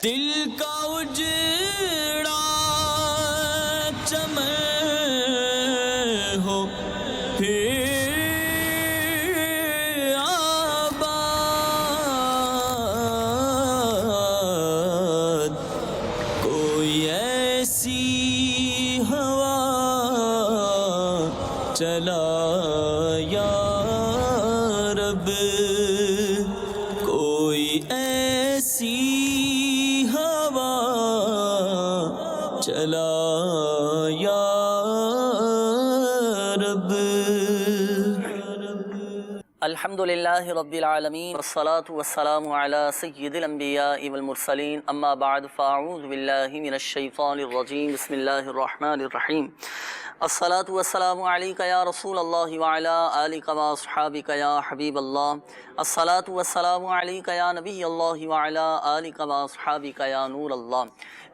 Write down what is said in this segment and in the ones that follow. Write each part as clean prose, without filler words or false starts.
دل کا اجڑا چمن ہو پھر آباد، کوئی ایسی ہوا چلا یا رب، کوئی ایسی ہوا چلا یا رب۔ الحمدللہ رب العالمین والصلاة والسلام علی سید الانبیاء والمرسلین، اما بعد فاعوذ باللہ من الشیطان الرجیم، بسم اللہ الرحمن الرحیم۔ الصلاة والسلام علیک یا رسول اللہ وعلی آلک واصحابک یا حبیب اللہ، الصلاة والسلام علیک یا نبی اللہ وعلی آلک واصحابک یا نور اللہ۔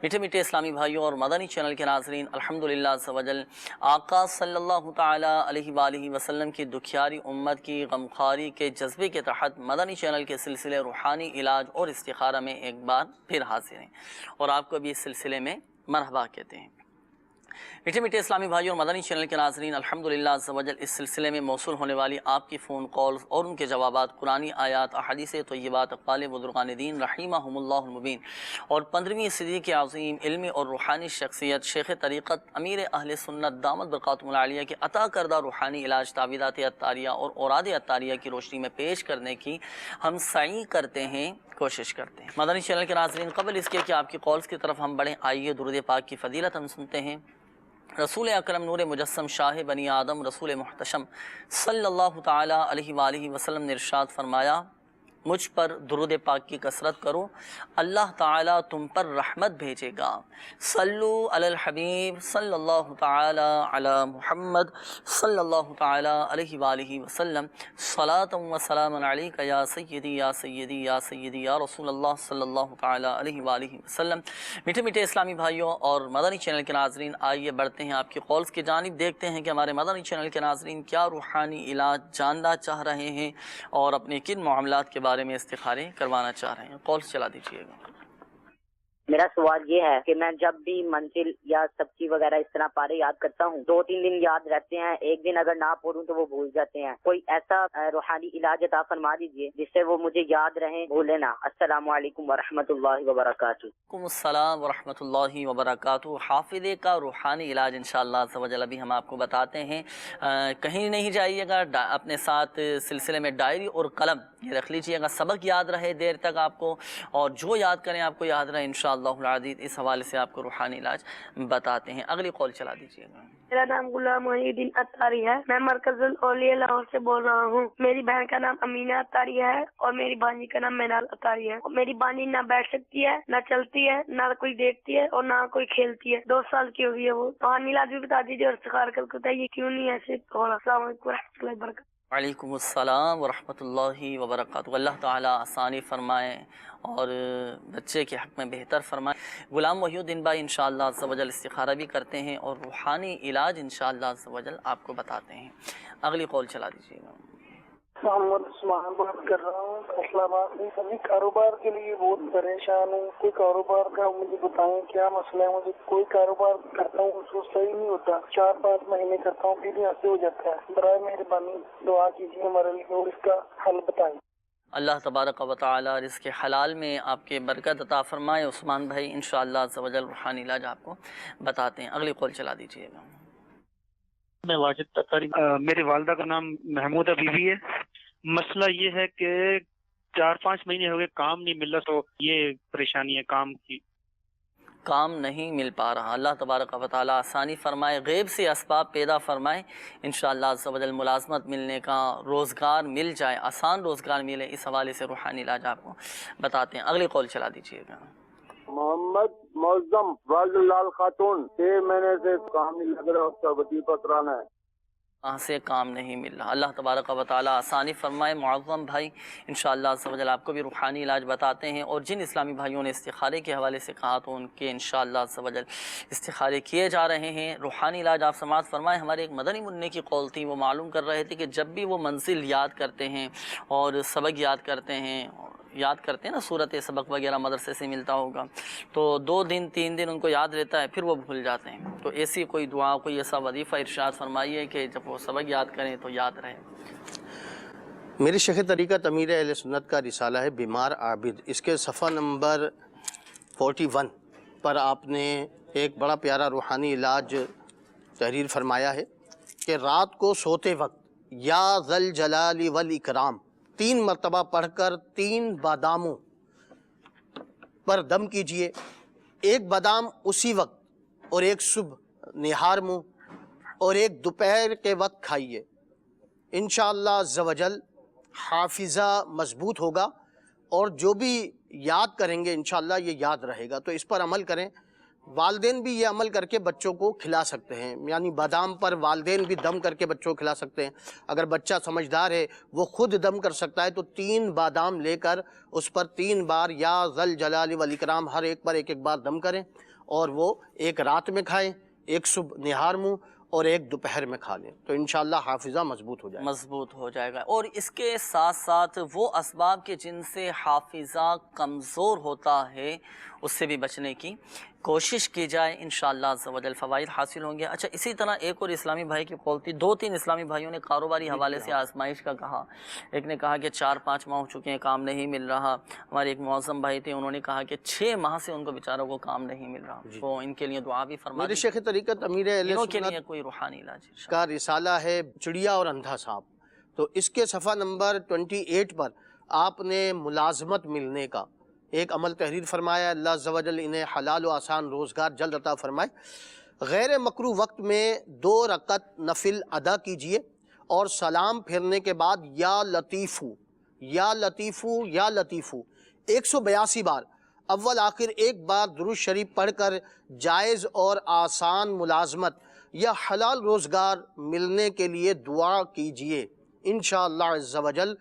میٹھے میٹھے اسلامی بھائیوں اور مدنی چینل کے ناظرین، الحمدللہ عز و جل آقا صلی اللہ تعالی علیہ وآلہ وسلم کی دکھیاری امت کی غمخواری کے جذبے کے تحت مدنی چینل کے سلسلے روحانی علاج اور استخارہ میں ایک بار پھر حاضر ہیں، اور آپ کو بھی اس سلسلے میں مرحبا کہتے ہیں۔ میٹھے میٹھے اسلامی بھائیوں اور مدنی چینل کے ناظرین، الحمدللہ عز و جل اس سلسلے میں موصول ہونے والی آپ کی فون کالز اور ان کے جوابات قرآنی آیات، احادیث طیبات، اقوال بزرگان دین رحمہم اللہ المبین، اور 15ویں صدی کے عظیم علمی اور روحانی شخصیت شیخ طریقت امیر اہل سنت دامت برکاتہم العالیہ کے عطا کردہ روحانی علاج تعویذات عطاریہ اور اوراد عطاریہ کی روشنی میں پیش کرنے کی ہم سعی کرتے ہیں، کوشش کرتے ہیں۔ مدنی چینل کے ناظرین، قبل اس کے کہ آپ کی کالز کی طرف ہم بڑھیں، آئیے درود پاک کی فضیلت ہم سنتے ہیں۔ رسول اکرم نور مجسم شاہ بنی آدم رسول محتشم صلی اللہ تعالی علیہ وآلہ وسلم نے ارشاد فرمایا، مجھ پر درود پاک کی کثرت کرو، اللہ تعالیٰ تم پر رحمت بھیجے گا۔ صلو علی الحبیب صلی اللہ تعالی علی محمد صلی اللہ تعالی علیہ وآلہ وسلم، صلاۃ و سلام علیک یا سیدی یا سیدی یا سیدی یا رسول اللہ صلی اللہ تعالی علیہ وآلہ وسلم۔ میٹھے میٹھے اسلامی بھائیوں اور مدنی چینل کے ناظرین، آئیے بڑھتے ہیں آپ کی کالز کی جانب، دیکھتے ہیں کہ ہمارے مدنی چینل کے ناظرین کیا روحانی علاج جاننا چاہ رہے ہیں اور اپنے کن معاملات کے بارے میں استخارے کروانا چاہ رہے ہیں۔ کالز چلا دیجیے گا۔ میرا سوال یہ ہے کہ میں جب بھی منزل یا سبزی وغیرہ اس طرح پارے یاد کرتا ہوں، 2-3 دن یاد رہتے ہیں، ایک دن اگر نہ پڑھوں تو وہ بھول جاتے ہیں۔ کوئی ایسا روحانی علاج عطا فرما دیجیے جس سے وہ مجھے یاد رہیں، بھولے نہ۔ السلام علیکم ورحمۃ اللہ وبرکاتہ۔ وعلیکم السلام ورحمۃ اللہ وبرکاتہ۔ حافظے کا روحانی علاج انشاءاللہ عز و جل ابھی ہم آپ کو بتاتے ہیں، کہیں نہیں جائیے گا، اپنے ساتھ سلسلے میں ڈائری اور قلم یہ رکھ لیجیے گا، سبق یاد رہے دیر تک آپ کو، اور جو یاد کریں آپ کو یاد رہے انشاءاللہ العزیز۔ اس حوالے سے آپ کو روحانی علاج بتاتے ہیں۔ اگلی کال چلا دیجیے گا۔ میرا نام غلام محی الدین اتاری ہے، میں مرکز الاولیاء لاہور سے بول رہا ہوں۔ میری بہن کا نام امینہ اتاری ہے اور میری بھانجی کا نام مینال اتاری ہے۔ میری بھانجی نہ بیٹھ سکتی ہے، نہ چلتی ہے، نہ کوئی دیکھتی ہے اور نہ کوئی کھیلتی ہے، 2 سال کی ہوئی ہے۔ وہ روحانی علاج بھی بتا دیجیے اور استخارہ کر کے بتائیے کیوں نہیں ایسے ہو رہا۔ السلام علیکم و رحمۃ اللہ وبرکاتہ۔ وعلیکم السلام ورحمۃ اللہ وبرکاتہ۔ اللہ تعالیٰ آسانی فرمائے اور بچے کے حق میں بہتر فرمائے۔ غلام محی الدین بھائی انشاءاللہ عز و جل استخارہ بھی کرتے ہیں اور روحانی علاج انشاءاللہ عز و جل آپ کو بتاتے ہیں۔ اگلی کال چلا دیجیے گا۔ محمد عثمان بات کر رہا ہوں اسلام آباد سے۔ ابھی کاروبار کے لیے بہت پریشان ہوں، کوئی کاروبار کا مجھے بتائیں کیا مسئلہ ہے۔ مجھے کوئی کاروبار کرتا ہوں اس کو صحیح نہیں ہوتا، 4-5 مہینے کرتا ہوں پھر یہاں سے ہو جاتا ہے۔ برائے مہربانی دعا کیجیے ہمارے لیے اور اس کا حل بتائیں۔ اللہ تبارک و تعالی رزق حلال میں آپ کے برکت عطا فرمائے۔ عثمان بھائی انشاءاللہ عز و جل روحانی علاج آپ کو بتاتے ہیں۔ اگلی کال چلا دیجیے گا۔ میں واجد تقاری، میرے والدہ کا نام محمودہ بی بی ہے۔ مسئلہ یہ ہے کہ 4-5 مہینے ہو گئے کام نہیں مل رہا، تو یہ پریشانی ہے کام کی۔ کام نہیں مل پا رہا، اللہ تبارک و تعالی آسانی فرمائے، غیب سے اسباب پیدا فرمائے، انشاءاللہ عز و جل ملازمت ملنے کا، روزگار مل جائے، آسان روزگار ملے، اس حوالے سے روحانی علاج آپ کو بتاتے ہیں۔ اگلی کال چلا دیجیے گا۔ محمد معظم والد لال خاتون، 6 مہینے سے کام نہیں لگ رہا، اس کا وظیفہ کرانا ہے۔ کہاں سے کام نہیں مل رہا، اللہ تبارک و تعالی آسانی فرمائے۔ معظم بھائی انشاءاللہ عز و جل آپ کو بھی روحانی علاج بتاتے ہیں، اور جن اسلامی بھائیوں نے استخارے کے حوالے سے کہا تو ان کے انشاءاللہ عز و جل استخارے کیے جا رہے ہیں، روحانی علاج آپ سماعت فرمائیں۔ ہمارے ایک مدنی منع کی قول تھی، وہ معلوم کر رہے تھے کہ جب بھی وہ منزل یاد کرتے ہیں اور سبق یاد کرتے ہیں یاد کرتے ہیں نا صورت سبق وغیرہ مدرسے سے ملتا ہوگا، تو 2 دن 3 دن ان کو یاد رہتا ہے، پھر وہ بھول جاتے ہیں. تو ایسی کوئی دعا، کوئی ایسا وظیفہ ارشاد فرمائیے کہ جب وہ سبق یاد کریں تو یاد رہے. میری شیخ طریقت امیر اہل سنت کا رسالہ ہے بیمار عابد، اس کے صفحہ نمبر 41 پر آپ نے ایک بڑا پیارا روحانی علاج تحریر فرمایا ہے کہ رات کو سوتے وقت یا ذل جلال والاکرام 3 مرتبہ پڑھ کر 3 باداموں پر دم کیجئے، 1 بادام اسی وقت اور 1 صبح نہار منہ اور 1 دوپہر کے وقت کھائیے. انشاءاللہ عز و جل حافظہ مضبوط ہوگا اور جو بھی یاد کریں گے انشاءاللہ یہ یاد رہے گا. تو اس پر عمل کریں. والدین بھی یہ عمل کر کے بچوں کو کھلا سکتے ہیں، یعنی بادام پر والدین بھی دم کر کے بچوں کو کھلا سکتے ہیں. اگر بچہ سمجھدار ہے وہ خود دم کر سکتا ہے تو 3 بادام لے کر اس پر 3 بار یا ذل جلال والاکرام ہر ایک پر 1 بار دم کریں اور وہ 1 رات میں کھائیں، 1 صبح نہار منہ اور 1 دوپہر میں کھا لیں تو انشاءاللہ حافظہ مضبوط ہو جائے گا. اور اس کے ساتھ ساتھ وہ اسباب کے جن سے حافظہ کمزور ہوتا ہے اس سے بھی بچنے کی کوشش کی جائے، انشاءاللہ عز و جل فوائد حاصل ہوں گے. اچھا، اسی طرح ایک اور اسلامی بھائی کی کال تھی. 2-3 اسلامی بھائیوں نے کاروباری حوالے سے آزمائش کا کہا. ایک نے کہا کہ 4-5 ماہ ہو چکے ہیں کام نہیں مل رہا. ہمارے ایک معظم بھائی تھے، انہوں نے کہا کہ 6 ماہ سے ان کو بیچاروں کو کام نہیں مل رہا. تو ان کے لیے دعا بھی فرما میرے شیخ طریقت امیر اہل انہوں کے سنت لیے کوئی روحانی علاج کا رسالہ ہے چڑیا اور اندھا سانپ. تو اس کے صفحہ نمبر 28 پر آپ نے ملازمت ملنے کا ایک عمل تحریر فرمایا. اللہ عز و جل انہیں حلال و آسان روزگار جلد عطا فرمائے. غیر مکروہ وقت میں 2 رکعت نفل ادا کیجئے اور سلام پھرنے کے بعد یا لطیفو یا لطیفو یا لطیفو 182 بار اول آخر 1 بار درود شریف پڑھ کر جائز اور آسان ملازمت یا حلال روزگار ملنے کے لیے دعا کیجئے. انشاءاللہ عز و جل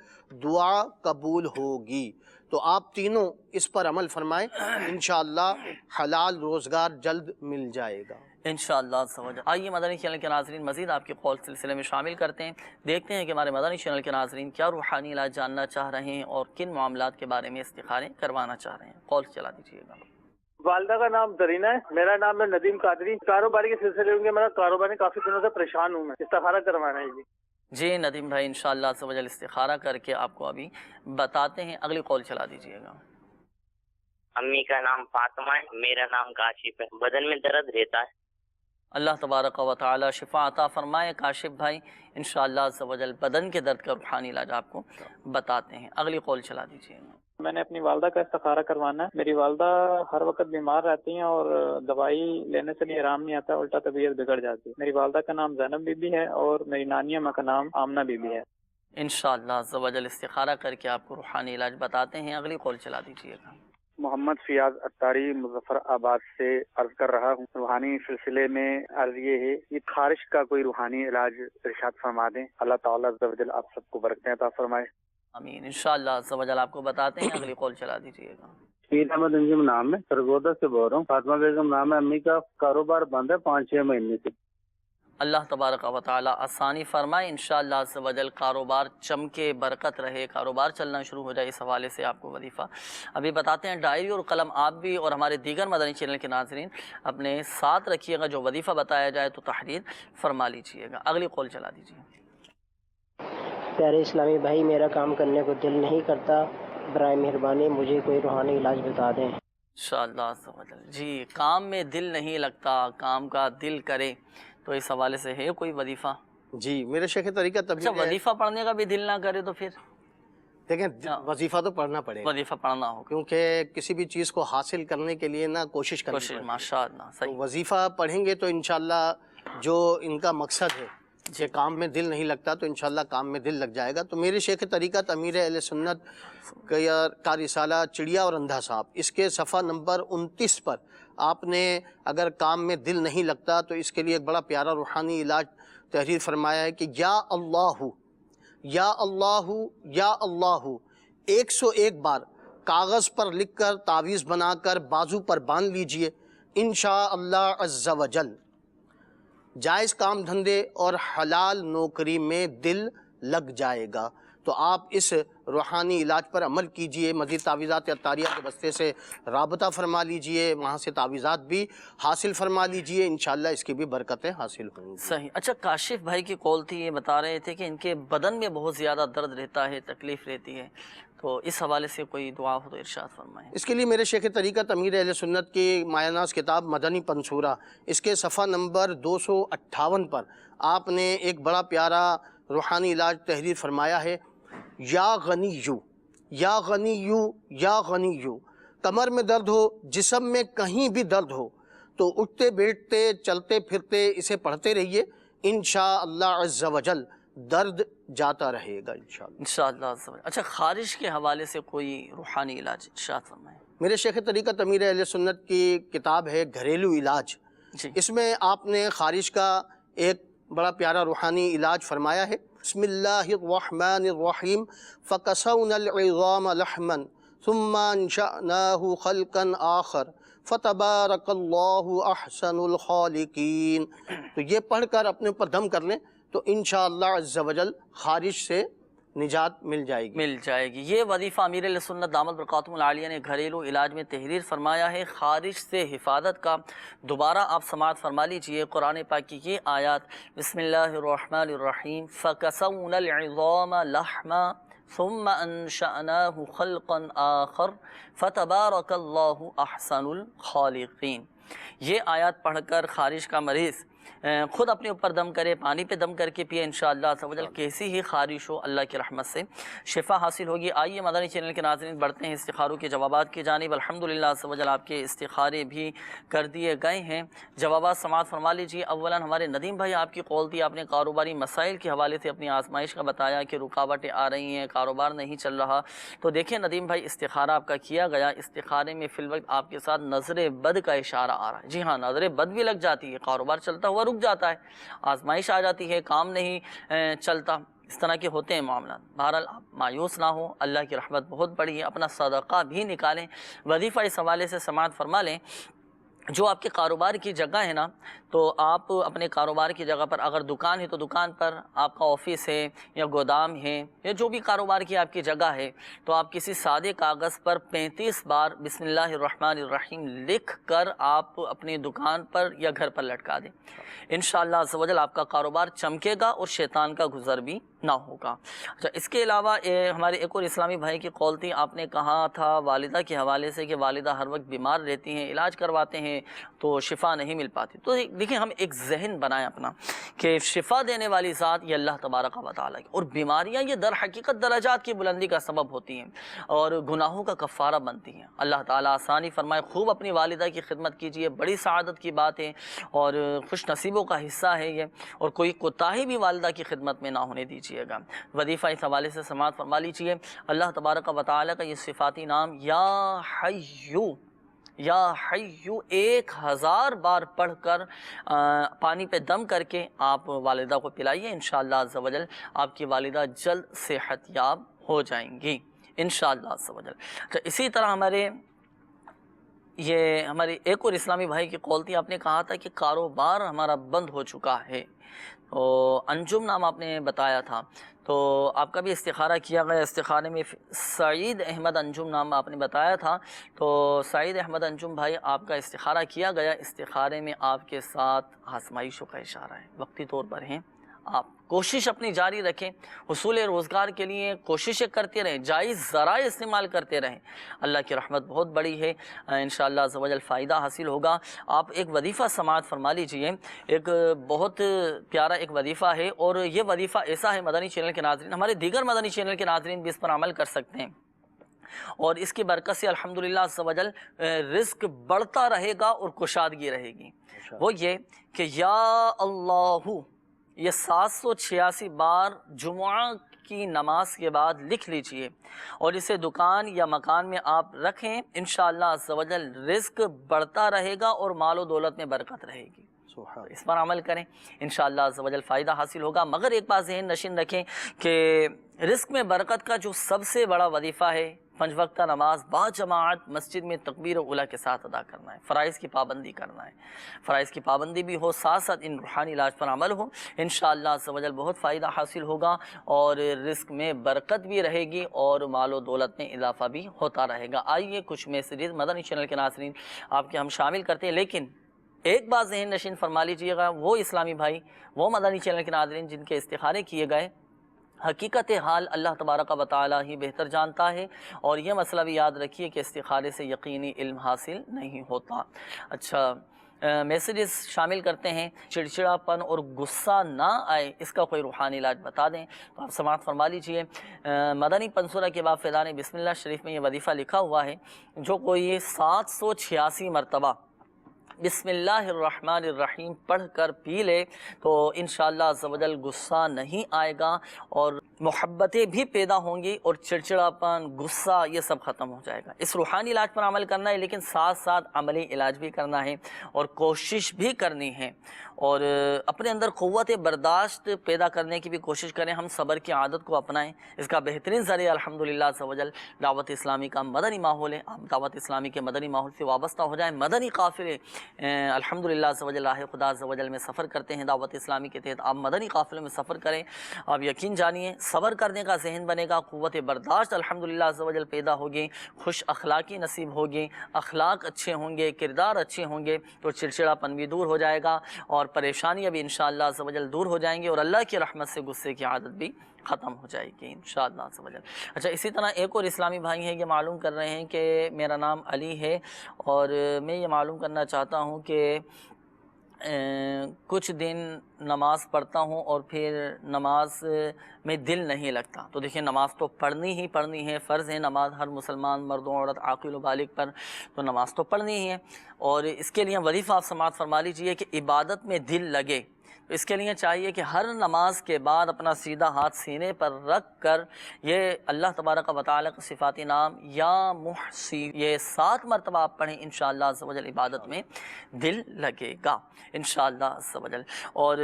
دعا قبول ہوگی. تو آپ تینوں اس پر عمل فرمائیں، انشاءاللہ حلال روزگار جلد مل جائے گا انشاءاللہ عز و جل. آئیے مدنی چینل کے ناظرین مزید آپ کے قول سلسلے میں شامل کرتے ہیں. دیکھتے ہیں کہ ہمارے مدنی چینل کے ناظرین کیا روحانی علاج جاننا چاہ رہے ہیں اور کن معاملات کے بارے میں استخارے کروانا چاہ رہے ہیں. قول چلا دیجیے گا. والدہ کا نام زرینہ ہے، میرا نام ہے ندیم قادری. کاروباری کے سلسلے میں میرا کاروبار کافی دنوں سے پریشان ہوں، میں استخارہ کروانا ہے. جی ندیم بھائی، انشاءاللہ عز و جل استخارہ کر کے آپ کو ابھی بتاتے ہیں. اگلی قول چلا دیجیے گا. امی کا نام فاطمہ ہے، میرا نام کاشف ہے، بدن میں درد رہتا ہے. اللہ تبارک و تعالی شفا عطا فرمائے کاشف بھائی. انشاءاللہ عز و جل بدن کے درد کا روحانی علاج آپ کو بتاتے ہیں. اگلی قول چلا دیجیے گا. میں نے اپنی والدہ کا استخارہ کروانا ہے. میری والدہ ہر وقت بیمار رہتی ہیں اور دوائی لینے سے بھی آرام نہیں آتا، الٹا طبیعت بگڑ جاتی ہے. میری والدہ کا نام زینب بی بی ہے اور میری نانی اماں کا نام آمنہ بی بی ہے. انشاءاللہ عز و جل استخارہ کر کے آپ کو روحانی علاج بتاتے ہیں. اگلی قول چلا دیجیے گا. محمد فیاض اتاری مظفر آباد سے عرض کر رہا ہوں. روحانی سلسلے میں عرض یہ ہے کہ خارش کا کوئی روحانی علاج ارشاد فرما دیں. اللہ تعالیٰ عز و جل آپ سب کو برکتیں عطا فرمائے. آمین. انشاءاللہ عز و جل آپ کو بتاتے ہیں. اگلی قول چلا دیجیے گا. پیر احمد انجم نام ہے، سرگودا سے بول رہا ہوں. فاطمہ بیگم نام ہے، امی کا کاروبار بند ہے 5-6 مہینے سے. اللہ تبارک و تعالی آسانی فرمائے. انشاءاللہ عز و جل کاروبار چمکے، برکت رہے، کاروبار چلنا شروع ہو جائے. اس حوالے سے آپ کو وظیفہ ابھی بتاتے ہیں. ڈائری اور قلم آپ بھی اور ہمارے دیگر مدنی چینل کے ناظرین اپنے ساتھ رکھیے گا. جو وظیفہ بتایا جائے تو تحریر فرما لیجیے گا. اگلی قول چلا دیجیے. پیارے اسلامی بھائی، میرا کام کرنے کو دل نہیں کرتا، برائے مہربانی مجھے کوئی روحانی علاج بتا دیں. انشاءاللہ عز و جل. جی، کام میں دل نہیں لگتا، کام کا دل کرے، تو اس حوالے سے ہے کوئی وظیفہ؟ جی میرے شیخ طریقت اچھا، وظیفہ پڑھنے کا بھی دل نہ کرے تو پھر دیکھیں وظیفہ تو پڑھنا پڑے گا، وظیفہ پڑھنا ہو، کیونکہ کسی بھی چیز کو حاصل کرنے کے لیے نا کوشش کرنی پڑے گی. ماشاءاللہ صحیح. وظیفہ پڑھیں گے تو انشاءاللہ جو ان کا مقصد ہے کہ کام میں دل نہیں لگتا تو انشاءاللہ کام میں دل لگ جائے گا. تو میرے شیخ طریقت امیر اہل سنت کا رسالہ چڑیا اور اندھا سانپ، اس کے صفحہ نمبر 29 پر آپ نے اگر کام میں دل نہیں لگتا تو اس کے لیے ایک بڑا پیارا روحانی علاج تحریر فرمایا ہے کہ یا اللہ یا اللہ یا اللہ 101 بار کاغذ پر لکھ کر تعویذ بنا کر بازو پر باندھ لیجئے. انشاءاللہ عز و جل جائز کام دھندے اور حلال نوکری میں دل لگ جائے گا. تو آپ اس روحانی علاج پر عمل کیجئے. مزید تعویذات عطاریہ کے بستے سے رابطہ فرما لیجئے, وہاں سے تعویذات بھی حاصل فرما لیجئے, انشاءاللہ اس کی بھی برکتیں حاصل ہوں گی. صحیح. اچھا کاشف بھائی کی کال تھی, یہ بتا رہے تھے کہ ان کے بدن میں بہت زیادہ درد رہتا ہے, تکلیف رہتی ہے, تو اس حوالے سے کوئی دعا ہو تو ارشاد فرمائیں. اس کے لیے میرے شیخ طریقت امیر اہل سنت کی مایہ ناز کتاب مدنی پنصورہ, اس کے صفحہ نمبر 258 پر آپ نے ایک بڑا پیارا روحانی علاج تحریر فرمایا ہے. یا غنیو یا غنیو یا غنیو, کمر میں درد ہو, جسم میں کہیں بھی درد ہو تو اٹھتے بیٹھتے چلتے پھرتے اسے پڑھتے رہیے, انشاءاللہ عز و جل درد جاتا رہے گا انشاءاللہ. انشاءاللہ. اچھا خارش کے حوالے سے کوئی روحانی علاج ارشاد فرمائیں. میرے شیخ طریقت امیر اہل سنت کی کتاب ہے گھریلو علاج, اس میں آپ نے خارش کا ایک بڑا پیارا روحانی علاج فرمایا ہے. بسم اللہ الرحمن الرحیم. فَكَسَوْنَا الْعِظَامَ لَحْمًا ثُمَّ أَنشَأْنَاهُ خَلْقًا آخر فَتَبَارَكَ اللَّهُ أَحْسَنُ الْخَالِقِينَ. تو یہ پڑھ کر اپنے اوپر دم کر لیں تو انشاءاللہ عز و جل خارش سے نجات مل جائے گی. یہ وظیفہ امیر علیہ سنت دامت برکاتہم العالیہ نے گھریلو علاج میں تحریر فرمایا ہے. خارش سے حفاظت کا دوبارہ آپ سماعت فرما لیجئے. قرآن پاک کی یہ آیات, بسم اللہ الرحمن الرحیم. فَكَسَوْنَا الْعِظَامَ لَحْمًا ثُمَّ أَنشَأْنَاهُ خَلْقًا آخر فَتَبَارَكَ اللَّهُ أَحْسَنُ الْخَالِقِينَ. یہ آیات پڑھ کر خارش کا مریض خود اپنے اوپر دم کرے, پانی پہ دم کر کے پیے, انشاءاللہ عز و جل کیسی ہی خارش ہو اللہ کی رحمت سے شفا حاصل ہوگی. آئیے مدنی چینل کے ناظرین بڑھتے ہیں استخاروں کے جوابات کی جانب. الحمدللہ عز و جل آپ کے استخارے بھی کر دیے گئے ہیں. جوابات سماعت فرما لیجیے. اولاً ہمارے ندیم بھائی آپ کی قول تھی, آپ نے کاروباری مسائل کے حوالے سے اپنی آزمائش کا بتایا کہ رکاوٹیں آ رہی ہیں, کاروبار نہیں چل رہا. تو دیکھیں ندیم بھائی, استخارہ آپ کا کیا گیا, استخارے میں فی الوقت آپ کے ساتھ نظر بد کا اشارہ آ رہا ہے. جی ہاں, نظر بد بھی لگ جاتی ہے, کاروبار چلتا ہوا رک جاتا ہے, آزمائش آ جاتی ہے, کام نہیں چلتا, اس طرح کے ہوتے ہیں معاملات. بہرحال آپ مایوس نہ ہوں, اللہ کی رحمت بہت بڑی ہے. اپنا صدقہ بھی نکالیں, وظیفہ اس حوالے سے سماعت فرما لیں. جو آپ کے کاروبار کی جگہ ہے نا, تو آپ اپنے کاروبار کی جگہ پر, اگر دکان ہے تو دکان پر, آپ کا آفس ہے یا گودام ہے یا جو بھی کاروبار کی آپ کی جگہ ہے, تو آپ کسی سادے کاغذ پر 35 بار بسم اللہ الرحمن الرحیم لکھ کر آپ اپنی دکان پر یا گھر پر لٹکا دیں. انشاءاللہ عز و جل آپ کا کاروبار چمکے گا اور شیطان کا گزر بھی نہ ہوگا. اچھا, اس کے علاوہ ہمارے ایک اور اسلامی بھائی کی قول تھی, آپ نے کہا تھا والدہ کے حوالے سے کہ والدہ ہر وقت بیمار رہتی ہیں, علاج کرواتے ہیں تو شفا نہیں مل پاتی. تو دیکھیں, ہم ایک ذہن بنائیں اپنا کہ شفا دینے والی ذات یہ اللہ تبارک و تعالیٰ کی, اور بیماریاں یہ در حقیقت درجات کی بلندی کا سبب ہوتی ہیں اور گناہوں کا کفارہ بنتی ہیں. اللہ تعالیٰ آسانی فرمائے. خوب اپنی والدہ کی خدمت کیجیے, بڑی سعادت کی بات ہے اور خوش نصیبوں کا حصہ ہے یہ, اور کوئی کوتاہی بھی والدہ کی خدمت میں نہ ہونے دیجیے گا. وظیفہ اس حوالے سے سماعت فرما لیجیے. اللہ تبارک و تعالیٰ کا یہ صفاتی نام یا حیو, یا حیو 1000 بار پڑھ کر پانی پہ دم کر کے آپ والدہ کو پلائیے. انشاءاللہ عز و جل آپ کی والدہ جلد صحت یاب ہو جائیں گی انشاءاللہ عز و جل. تو اسی طرح ہمارے ایک اور اسلامی بھائی کی قول تھی, آپ نے کہا تھا کہ کاروبار ہمارا بند ہو چکا ہے, تو انجم نام آپ نے بتایا تھا, تو آپ کا بھی استخارہ کیا گیا. استخارے میں سعید احمد انجم نام آپ نے بتایا تھا, تو سعید احمد انجم بھائی آپ کا استخارہ کیا گیا. استخارے میں آپ کے ساتھ آزمائشوں کا اشارہ ہے, وقتی طور پر ہیں. آپ کوشش اپنی جاری رکھیں, حصول روزگار کے لیے کوششیں کرتے رہیں, جائز ذرائع استعمال کرتے رہیں. اللہ کی رحمت بہت بڑی ہے, انشاءاللہ عز و جل فائدہ حاصل ہوگا. آپ ایک وظیفہ سماعت فرما لیجئے. ایک بہت پیارا ایک وظیفہ ہے, اور یہ وظیفہ ایسا ہے مدنی چینل کے ناظرین, ہمارے دیگر مدنی چینل کے ناظرین بھی اس پر عمل کر سکتے ہیں, اور اس کی برکت سے الحمدللہ عز و جل رزق بڑھتا رہے گا اور کشادگی رہے گی. وہ یہ کہ یا اللہ, یہ 786 بار جمعہ کی نماز کے بعد لکھ لیجئے, اور اسے دکان یا مکان میں آپ رکھیں. انشاءاللہ عز و جل رزق بڑھتا رہے گا اور مال و دولت میں برکت رہے گی. اس پر عمل کریں, انشاءاللہ عز و جل فائدہ حاصل ہوگا. مگر ایک بات ذہن نشین رکھیں کہ رزق میں برکت کا جو سب سے بڑا وظیفہ ہے 5 وقت کا نماز باجماعت مسجد میں تکبیر اولیٰ کے ساتھ ادا کرنا ہے، فرائض کی پابندی کرنا ہے، فرائض کی پابندی بھی ہو، ساتھ ساتھ ان روحانی علاج پر عمل ہو، انشاءاللہ عز و جل بہت فائدہ حاصل ہوگا اور رزق میں برکت بھی رہے گی اور مال و دولت میں اضافہ بھی ہوتا رہے گا۔ آئیے کچھ میسیجز مدنی چینل کے ناظرین آپ کے ہم شامل کرتے ہیں، لیکن ایک بات ذہن نشین فرما لیجیے گا، وہ اسلامی بھائی، وہ مدنی چینل کے ناظرین جن کے استخارے کیے گئے، حقیقت حال اللہ تبارک و تعالی ہی بہتر جانتا ہے، اور یہ مسئلہ بھی یاد رکھیے کہ استخارے سے یقینی علم حاصل نہیں ہوتا۔ اچھا میسیجز شامل کرتے ہیں، چڑچڑا پن اور غصہ نہ آئے اس کا کوئی روحانی علاج بتا دیں، تو آپ سماعت فرما لیجئے۔ مدنی پنسورہ کے بعد فیضان بسم اللہ شریف میں یہ وظیفہ لکھا ہوا ہے، جو کوئی 786 مرتبہ بسم اللہ الرحمن الرحیم پڑھ کر پی لے تو انشاءاللہ عز و جل غصہ نہیں آئے گا اور محبتیں بھی پیدا ہوں گی اور چڑچڑاپن، غصہ یہ سب ختم ہو جائے گا۔ اس روحانی علاج پر عمل کرنا ہے، لیکن ساتھ ساتھ عملی علاج بھی کرنا ہے اور کوشش بھی کرنی ہے، اور اپنے اندر قوت برداشت پیدا کرنے کی بھی کوشش کریں۔ ہم صبر کی عادت کو اپنائیں، اس کا بہترین ذریعہ الحمدللہ عز و جل دعوت اسلامی کا مدنی ماحول ہے۔ آپ دعوت اسلامی کے مدنی ماحول سے وابستہ ہو جائیں، مدنی قافلے الحمدللہ عز و جل راہ خدا عز و جل میں سفر کرتے ہیں، دعوت اسلامی کے تحت آپ مدنی قافلے میں سفر کریں، آپ یقین جانیے صبر کرنے کا ذہن بنے گا، قوت برداشت الحمدللہ عز و جل پیدا ہوگی، خوش اخلاقی نصیب ہوگی، اخلاق اچھے ہوں گے، کردار اچھے ہوں گے تو چڑچڑا پن بھی دور ہو جائے گا اور پریشانیاں بھی انشاءاللہ عز و جل دور ہو جائیں گی، اور اللہ کی رحمت سے غصے کی عادت بھی ختم ہو جائے گی انشاءاللہ عز و جل۔ اچھا اسی طرح ایک اور اسلامی بھائی ہیں، یہ معلوم کر رہے ہیں کہ میرا نام علی ہے اور میں یہ معلوم کرنا چاہتا ہوں کہ کچھ دن نماز پڑھتا ہوں اور پھر نماز میں دل نہیں لگتا۔ تو دیکھیں نماز تو پڑھنی ہے، فرض ہے نماز ہر مسلمان مرد و عورت عاقل و بالغ پر، تو نماز تو پڑھنی ہی ہے، اور اس کے لیے وظیفہ آپ سماعت فرما لیجئے کہ عبادت میں دل لگے۔ تو اس کے لیے چاہیے کہ ہر نماز کے بعد اپنا سیدھا ہاتھ سینے پر رکھ کر یہ اللہ تبارک و تعالی کا صفاتی نام یا محسی یہ 7 مرتبہ آپ پڑھیں، انشاءاللہ عز و جل عبادت میں دل لگے گا انشاءاللہ عز و جل۔ اور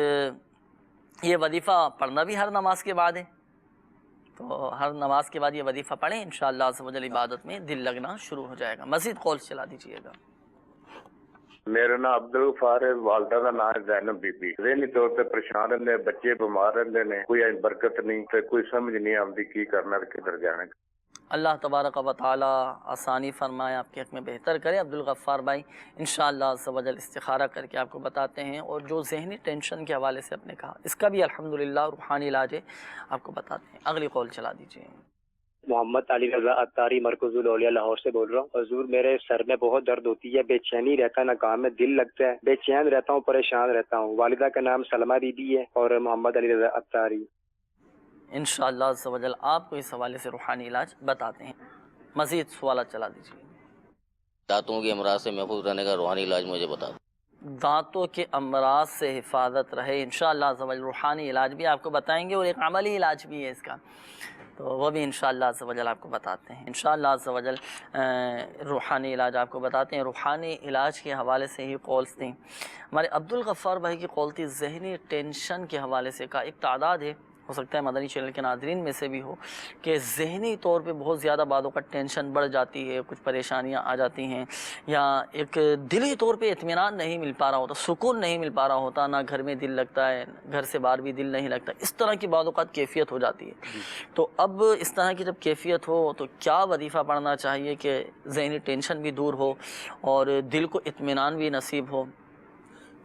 یہ وظیفہ پڑھنا بھی ہر نماز کے بعد ہے، تو ہر نماز کے بعد یہ وظیفہ پڑھیں، انشاءاللہ عز و جل عبادت میں دل لگنا شروع ہو جائے گا۔ مزید کال چلا دیجیے گا۔ میرا نام عبدالغفار ہے، والدہ کا نام ہے زینب بی بی۔ ذہنی طور پہ پریشان رہتے، بچے بیمار رہتے ہیں، کوئی برکت نہیں، کوئی سمجھ نہیں آتی کی کرنا کدھر جانا۔ اللہ تبارک و تعالی آسانی فرمائے، آپ کے حق میں بہتر کرے عبدالغفار بھائی، انشاءاللہ عز و جل استخارہ کر کے آپ کو بتاتے ہیں، اور جو ذہنی ٹینشن کے حوالے سے آپ نے کہا اس کا بھی الحمدللہ روحانی علاج ہے، آپ کو بتاتے ہیں۔ اگلی کال چلا دیجیے۔ محمد علی رضا اتاری مرکز الاولیاء لاہور سے بول رہا ہوں۔ حضور میرے سر میں بہت درد ہوتی ہے، بے چینی رہتا ہے، نہ کام میں دل لگتا ہے، بے چین رہتا ہوں، پریشان رہتا ہوں۔ والدہ کا نام سلمہ بی بی ہے اور محمد علی رضا اتاری۔ انشاءاللہ عز و جل آپ کو اس حوالے سے روحانی علاج بتاتے ہیں۔ مزید سوالات چلا دیجیے۔ دانتوں کے امراض سے محفوظ رہنے کا روحانی علاج مجھے بتا دیں۔ دانتوں کے امراض سے حفاظت رہے انشاءاللہ عز و جل روحانی علاج بھی آپ کو بتائیں گے، اور ایک عملی علاج بھی ہے اس کا، تو وہ بھی انشاءاللہ عز و جل آپ کو بتاتے ہیں۔ انشاءاللہ عز و جل روحانی علاج آپ کو بتاتے ہیں۔ روحانی علاج کے حوالے سے ہی کالس تھیں ہمارے عبدالغفار بھائی کی کال تھی، ذہنی ٹینشن کے حوالے سے کا ایک تعداد ہے، ہو سکتا ہے مدنی چینل کے ناظرین میں سے بھی ہو، کہ ذہنی طور پہ بہت زیادہ بعدوں کا ٹینشن بڑھ جاتی ہے، کچھ پریشانیاں آ جاتی ہیں، یا ایک دلی طور پہ اطمینان نہیں مل پا رہا ہوتا، سکون نہیں مل پا رہا ہوتا، نہ گھر میں دل لگتا ہے، گھر سے باہر بھی دل نہیں لگتا، اس طرح کی بعض اوقات کیفیت ہو جاتی ہے۔ تو اب اس طرح کی جب کیفیت ہو تو کیا وظیفہ پڑھنا چاہیے کہ ذہنی ٹینشن بھی دور ہو اور دل کو اطمینان بھی نصیب ہو؟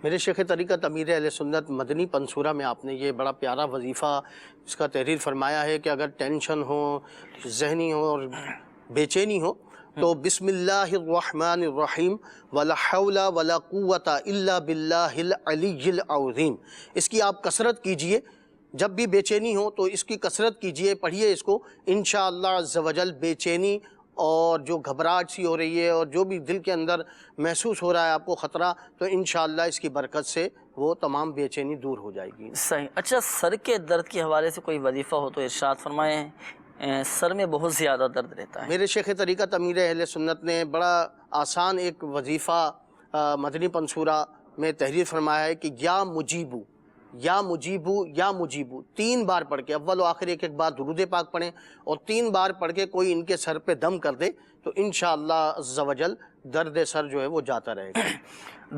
میرے شیخ طریقت امیر اہل سنت مدنی پنصورہ میں آپ نے یہ بڑا پیارا وظیفہ اس کا تحریر فرمایا ہے کہ اگر ٹینشن ہو، ذہنی ہو اور بے چینی ہو تو بسم اللہ الرحمن الرحیم ولا حول ولا قوت الا باللہ العلی العظیم، اس کی آپ کثرت کیجئے۔ جب بھی بے چینی ہو تو اس کی کثرت کیجئے، پڑھیے اس کو، انشاءاللہ عز و جل بے چینی اور جو گھبراہٹ سی ہو رہی ہے اور جو بھی دل کے اندر محسوس ہو رہا ہے آپ کو خطرہ، تو انشاءاللہ اس کی برکت سے وہ تمام بے چینی دور ہو جائے گی۔ صحیح۔ اچھا سر کے درد کے حوالے سے کوئی وظیفہ ہو تو ارشاد فرمائیں، سر میں بہت زیادہ درد رہتا ہے۔ میرے شیخ طریقت امیر اہل سنت نے بڑا آسان ایک وظیفہ مدنی پنصورہ میں تحریر فرمایا ہے کہ یا مجیبو، یا مجیبو 3 بار پڑھ کے، اول و آخر ایک بار درود پاک پڑھیں اور 3 بار پڑھ کے کوئی ان کے سر پہ دم کر دے تو انشاءاللہ عز و جل درد سر جو ہے وہ جاتا رہے گا۔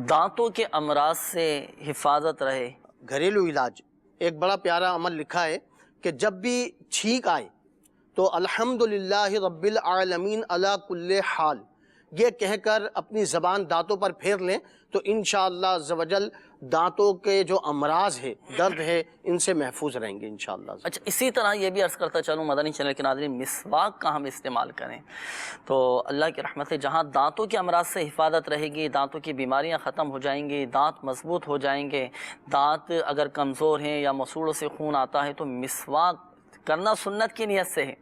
دانتوں کے امراض سے حفاظت رہے، گھریلو علاج ایک بڑا پیارا عمل لکھا ہے کہ جب بھی چھینک آئے تو الحمدللہ رب العالمین علی کل حال یہ کہہ کر اپنی زبان دانتوں پر پھیر لیں تو انشاءاللہ عز و جل دانتوں کے جو امراض ہے، درد ہے، ان سے محفوظ رہیں گے انشاءاللہ۔ اچھا، اسی طرح یہ بھی عرض کرتا چلوں مدنی چینل کے ناظرین، مسواک کا ہم استعمال کریں تو اللہ کی رحمت سے جہاں دانتوں کے امراض سے حفاظت رہے گی، دانتوں کی بیماریاں ختم ہو جائیں گی، دانت مضبوط ہو جائیں گے، دانت اگر کمزور ہیں یا مسوڑوں سے خون آتا ہے تو مسواک کرنا سنت کی نیت سے ہے۔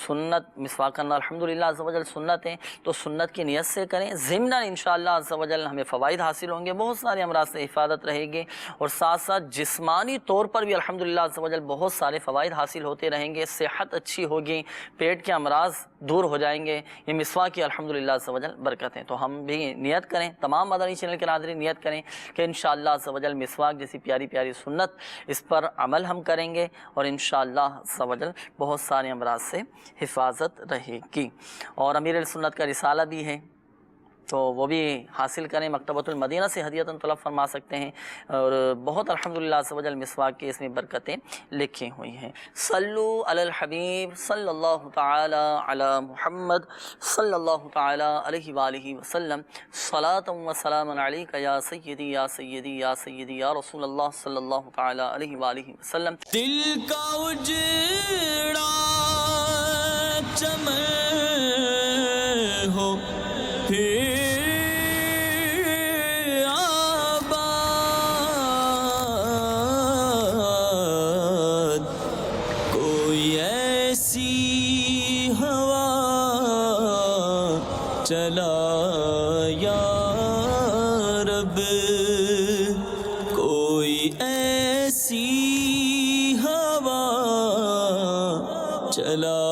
سنت مسواک کرنا الحمدللہ عز و جل سنت ہے تو سنت کی نیت سے کریں، ضمناً انشاءاللہ عز و جل ہمیں فوائد حاصل ہوں گے، بہت سارے امراض سے حفاظت رہے گی اور ساتھ ساتھ جسمانی طور پر بھی الحمدللہ عز و جل بہت سارے فوائد حاصل ہوتے رہیں گے، صحت اچھی ہوگی، پیٹ کے امراض دور ہو جائیں گے، یہ مسواک کی الحمدللہ عز و جل برکت ہیں۔ تو ہم بھی نیت کریں، تمام مدنی چینل کے ناظرین نیت کریں کہ انشاءاللہ عز و جل مسواک جیسی پیاری پیاری سنت اس پر عمل ہم کریں گے اور انشاءاللہ عز و جل بہت سارے امراض سے حفاظت رہے گی۔ اور امیر سنت کا رسالہ بھی ہے تو وہ بھی حاصل کریں، مکتبۃ المدینہ سے ہدیۃً طلب فرما سکتے ہیں اور بہت الحمدللہ عز و جل مسواک کی اس میں برکتیں لکھی ہوئی ہیں۔ صلو علی الحبیب صلی اللہ تعالی علی محمد صلی اللہ تعالی علیہ وآلہ وسلم، صلاۃ و سلام علیک یا سیدی یا سیدی یا سیدی یا رسول اللہ صلی اللہ تعالی علیہ وآلہ وسلم۔ دل کا اجڑا چمن ہو پھر چلا یا رب، کوئی ایسی ہوا چلا